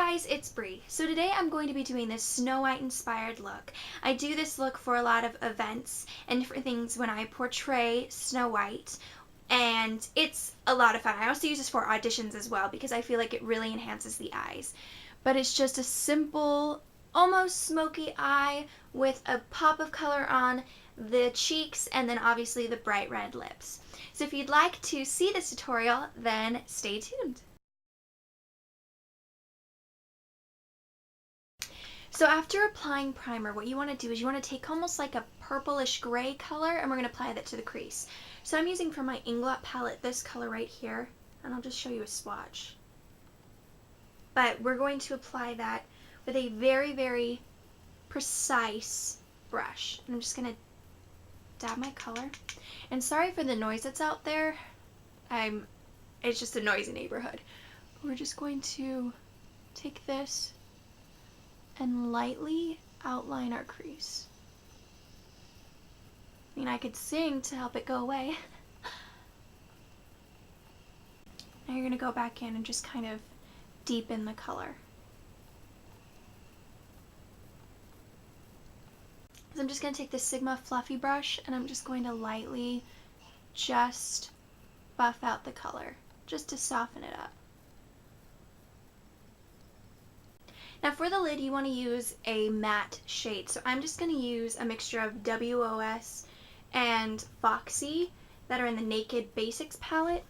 guys, it's Bri. So today I'm going to be doing this Snow White inspired look. I do this look for a lot of events and different things when I portray Snow White, and it's a lot of fun. I also use this for auditions as well because I feel like it really enhances the eyes. But it's just a simple, almost smoky eye with a pop of color on the cheeks and then obviously the bright red lips. So if you'd like to see this tutorial, then stay tuned. So after applying primer, what you want to do is you want to take almost like a purplish gray color and we're going to apply that to the crease. So I'm using from my Inglot palette this color right here, and I'll just show you a swatch. But we're going to apply that with a very, very precise brush. And I'm just going to dab my color. And sorry for the noise that's out there. It's just a noisy neighborhood. We're just going to take this and lightly outline our crease. I mean, I could sing to help it go away. Now you're going to go back in and just kind of deepen the color. So I'm just going to take this Sigma fluffy brush and I'm just going to lightly just buff out the color, just to soften it up. Now for the lid, you want to use a matte shade. So I'm just going to use a mixture of WOS and Foxy that are in the Naked Basics palette.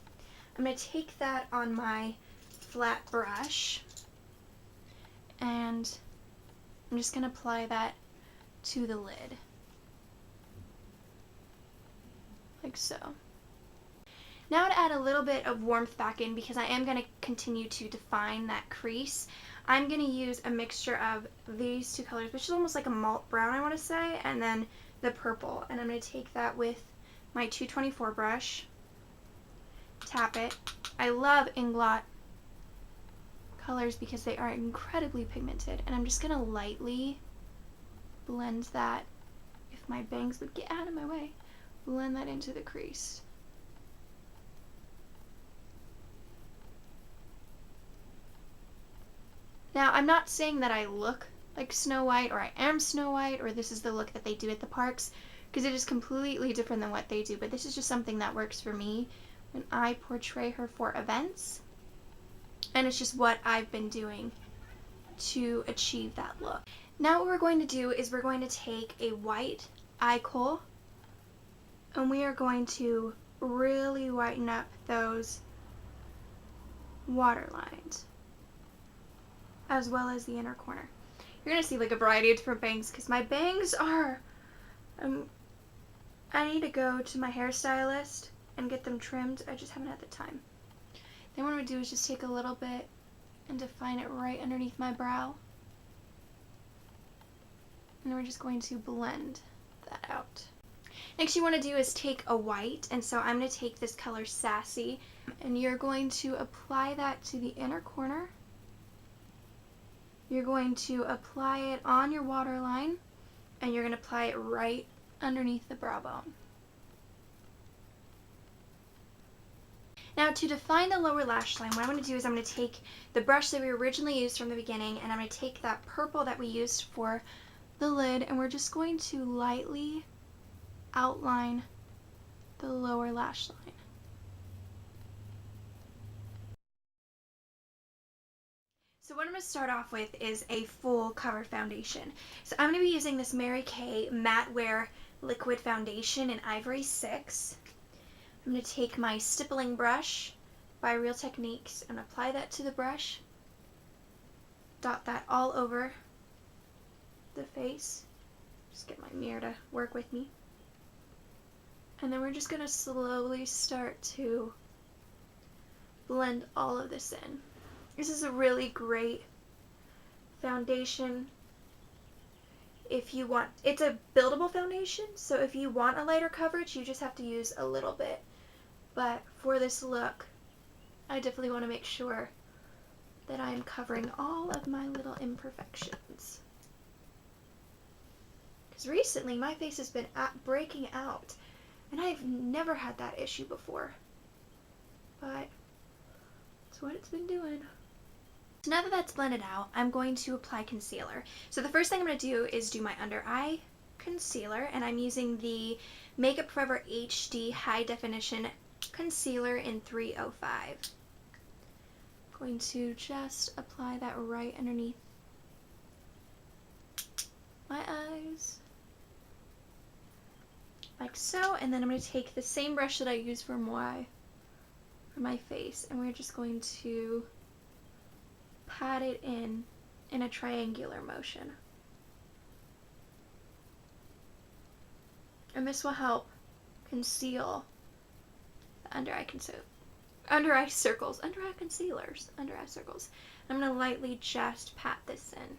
I'm going to take that on my flat brush and I'm just going to apply that to the lid, like so. Now to add a little bit of warmth back in, because I am going to continue to define that crease, I'm going to use a mixture of these two colors, which is almost like a malt brown, I want to say, and then the purple. And I'm going to take that with my 224 brush, tap it. I love Inglot colors because they are incredibly pigmented, and I'm just going to lightly blend that, if my bangs would get out of my way, blend that into the crease. Now, I'm not saying that I look like Snow White or I am Snow White or this is the look that they do at the parks, because it is completely different than what they do, but this is just something that works for me when I portray her for events, and it's just what I've been doing to achieve that look. Now what we're going to do is we're going to take a white eye kohl and we are going to really whiten up those water lines, as well as the inner corner. You're going to see like a variety of different bangs because my bangs are, I need to go to my hairstylist and get them trimmed. I just haven't had the time. Then what I'm going to do is just take a little bit and define it right underneath my brow. And then we're just going to blend that out. Next you want to do is take a white, and so I'm going to take this color Sassy, and you're going to apply that to the inner corner. You're going to apply it on your waterline, and you're going to apply it right underneath the brow bone. Now to define the lower lash line, what I'm going to do is I'm going to take the brush that we originally used from the beginning, and I'm going to take that purple that we used for the lid, and we're just going to lightly outline the lower lash line. So what I'm going to start off with is a full cover foundation. So I'm going to be using this Mary Kay Matte Wear Liquid Foundation in Ivory 6. I'm going to take my stippling brush by Real Techniques and apply that to the brush. Dot that all over the face. Just get my mirror to work with me. And then we're just going to slowly start to blend all of this in. This is a really great foundation if you want. It's a buildable foundation, so if you want a lighter coverage, you just have to use a little bit. But for this look, I definitely want to make sure that I'm covering all of my little imperfections. Because recently my face has been breaking out, and I've never had that issue before. But that's what it's been doing. So now that that's blended out, I'm going to apply concealer. So the first thing I'm going to do is do my under eye concealer, and I'm using the Makeup Forever HD High Definition Concealer in 305. Going to just apply that right underneath my eyes, like so, and then I'm going to take the same brush that I use for my face, and we're just going to pat it in a triangular motion. And this will help conceal the under eye circles. I'm going to lightly just pat this in,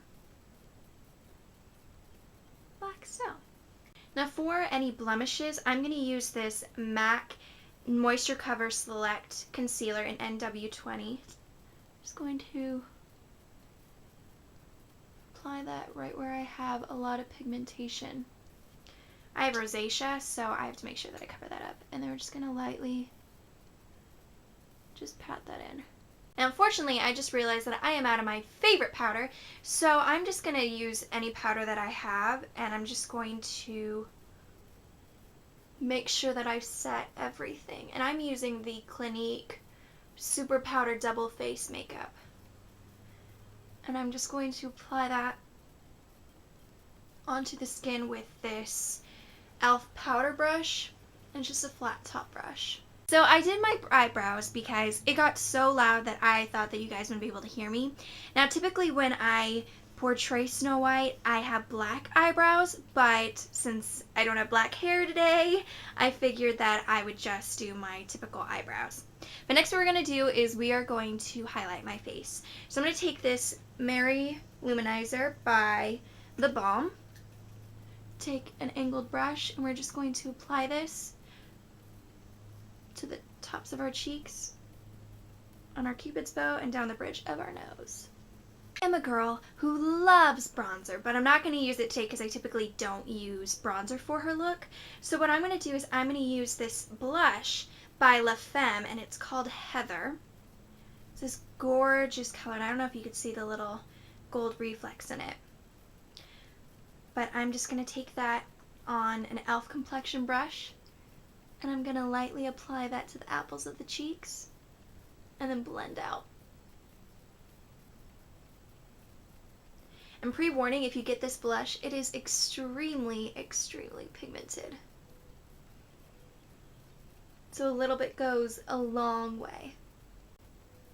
like so. Now for any blemishes, I'm going to use this MAC moisturecover Select Concealer in NW20. Just going to apply that right where I have a lot of pigmentation. I have rosacea, so I have to make sure that I cover that up. And then we're just going to lightly just pat that in. Now, unfortunately, I just realized that I am out of my favorite powder, so I'm just going to use any powder that I have, and I'm just going to make sure that I've set everything. And I'm using the Clinique Super Powder Double Face Makeup. And I'm just going to apply that onto the skin with this e.l.f. powder brush and just a flat top brush. So I did my eyebrows because it got so loud that I thought that you guys wouldn't be able to hear me. Now typically when I portray Snow White, I have black eyebrows, but since I don't have black hair today, I figured that I would just do my typical eyebrows. But next what we're going to do is we are going to highlight my face. So I'm going to take this Mary Luminizer by the Balm, take an angled brush, and we're just going to apply this to the tops of our cheeks, on our cupid's bow, and down the bridge of our nose. I'm a girl who loves bronzer, but I'm not going to use it today because I typically don't use bronzer for her look. So what I'm going to do is I'm going to use this blush by Femme, and it's called Heather. It's this gorgeous color, and I don't know if you could see the little gold reflex in it. But I'm just going to take that on an e.l.f. complexion brush, and I'm going to lightly apply that to the apples of the cheeks, and then blend out. And pre-warning, if you get this blush, it is extremely, extremely pigmented. So a little bit goes a long way.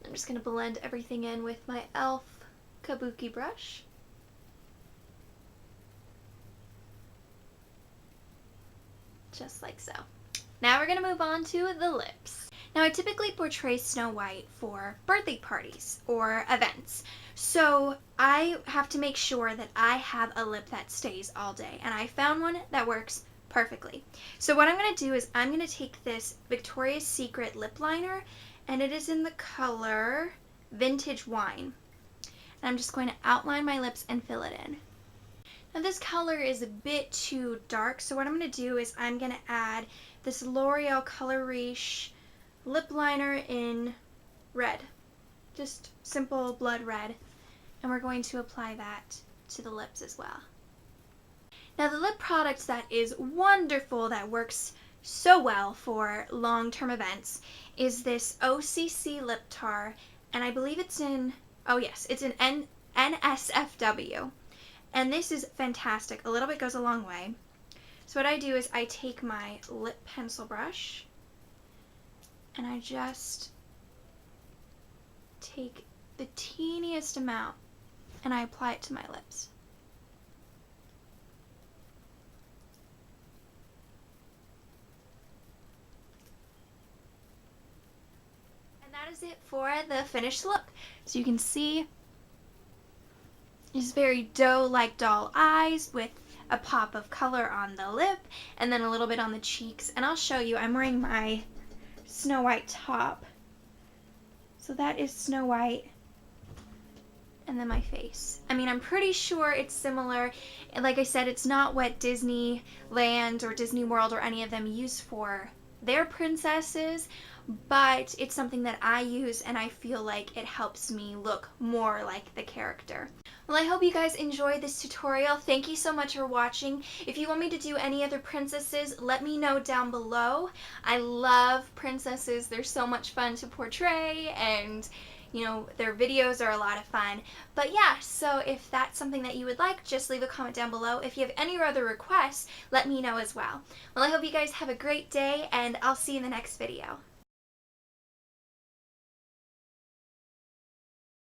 I'm just going to blend everything in with my e.l.f. Kabuki brush. Just like so. Now we're going to move on to the lips. Now I typically portray Snow White for birthday parties or events. So I have to make sure that I have a lip that stays all day. And I found one that works perfectly. So what I'm going to do is I'm going to take this Victoria's Secret lip liner, and it is in the color Vintage Wine. And I'm just going to outline my lips and fill it in. Now this color is a bit too dark, so what I'm going to do is I'm going to add this L'Oreal Color Riche lip liner in red. Just simple blood red. And we're going to apply that to the lips as well. Now the lip product that is wonderful, that works so well for long-term events, is this OCC Liptar, and I believe it's in, oh yes, it's in NSFW. And this is fantastic. A little bit goes a long way. So what I do is I take my lip pencil brush, and I just take the teeniest amount and I apply it to my lips. And that is it for the finished look. So you can see it's very doe-like doll eyes with a pop of color on the lip and then a little bit on the cheeks. And I'll show you, I'm wearing my Snow White top. So that is Snow White, and then my face. I mean, I'm pretty sure it's similar. And like I said, it's not what Disneyland or Disney World or any of them use for They're princesses, but it's something that I use and I feel like it helps me look more like the character. Well, I hope you guys enjoyed this tutorial. Thank you so much for watching. If you want me to do any other princesses, let me know down below. I love princesses. They're so much fun to portray, and you know, their videos are a lot of fun. But yeah, so if that's something that you would like, just leave a comment down below. If you have any other requests, let me know as well. Well, I hope you guys have a great day, and I'll see you in the next video.